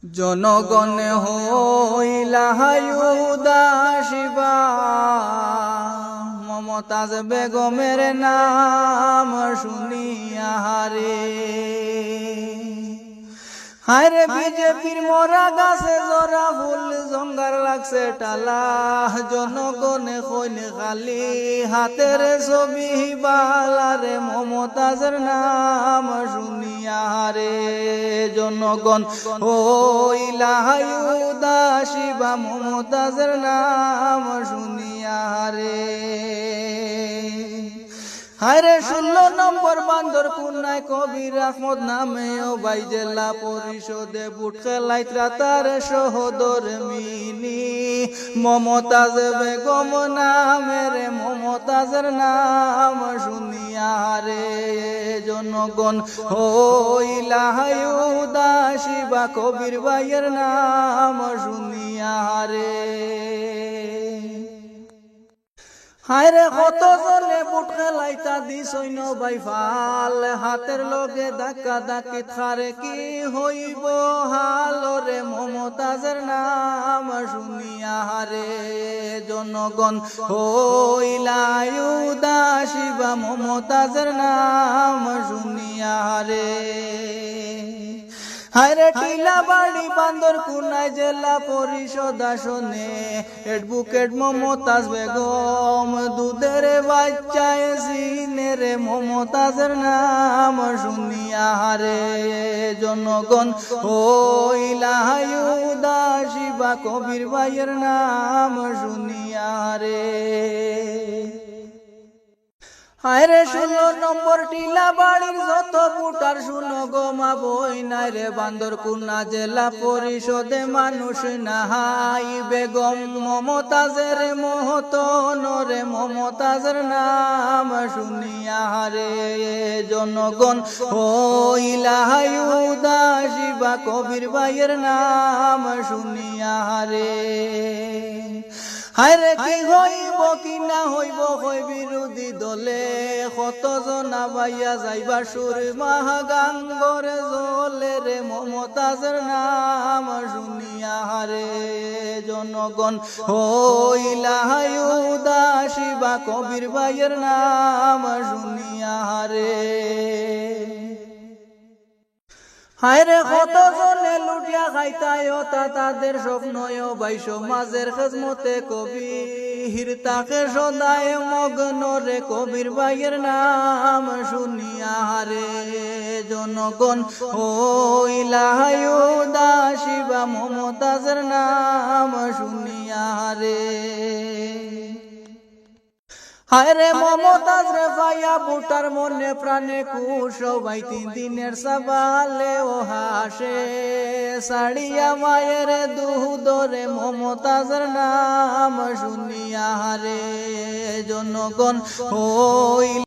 জনগণ হইলা উদাসীবা, মমতাজ বেগমের নাম শুনিয়া হারে। হায়রে বিজেপির মরা গাছে জরা ফুল জঙ্গার লাগছে টালা, জনগণে কইলে খালি হাতের ছবি বালারে মমতাজের নাম শুনিয়া হারে। জনগণ হইলা উদাসীবা, মমতাজের নাম শুনিয়া হারে। হায়রে 16 নম্বর বান্দর কুনায় কবির আহমদ নামে ও বাই জেলা পরিষদে বুট খেলাইত্রা তার সহদর মিনি, মমতাজ বেগম নামের মমতাজের নাম শুনিয়া রে। জনগণ হইলা উদাসীবা, কবির ভাইয়ের নাম শুনিয়া রে। হায়রে কত জনে বুট খেলাইতা দিছইন বাই ফাল, হাতের লগে ধাক্কা ধাক্কি থারে কি হইব হালরে মমতাজের নাম শুনিয়া হারে। জনগণ হইলা উদাসীবা, মমতাজের নাম শুনিয়া হারে। হায়রে টিলা বাড়ি বান্দর কুনায় জেলা পরিষদ আসনে এডভোকেট মমতাজ বেগম দুধের বাচ্চায় সিনের মমতাজের নাম শুনিয়া হারে। জনগণ হইলা উদাসীবা, কবির ভাইয়ের নাম শুনিয়া রে। হায়রে 16 নম্বর টিলা বাড়ির যত বুটার শুনো গমা বই নাই রে, বান্দর কুনা জেলা পরিষদে মানুষ নাহাই বেগম মমতাজের মহতন রে মমতাজের নাম শুনিয়া রে। জনগণ হইলা উদাসীবা, কবির ভাইয়ের নাম শুনিয়া রে। হায়রে কি হইব কি না হইব হই বিরোধী দলে, কত জনা বাইয়া যাইবা সুর মাহাগাঙ্গরে জলে রে মমতাজের নাম শুনিয়া রে। জনগণ হইলা উদাসীবা, কবির ভাইয়ের নাম শুনিয়া রে। হায়রে কত জনে লুটিয়া খাইতায় তা তাদের স্বপ্নয় বাই সমাজের খেজমতে কবির তাকে সদায় মগ্ন রে, কবির ভাইয়ের নাম শুনিয়া রে। জনগণ হইলা উদাসীবা, মমতাজের নাম শুনিয়া রে। হায়রে মমতাজ রে ভাইয়া বুটার মনে প্রাণে খুশ, সবাই 3 দিনের সবালে ও হাসে সাড়িয়া মায়ের দুধরে মমতাজের নাম শুনিয়া রে। জনগণ হইল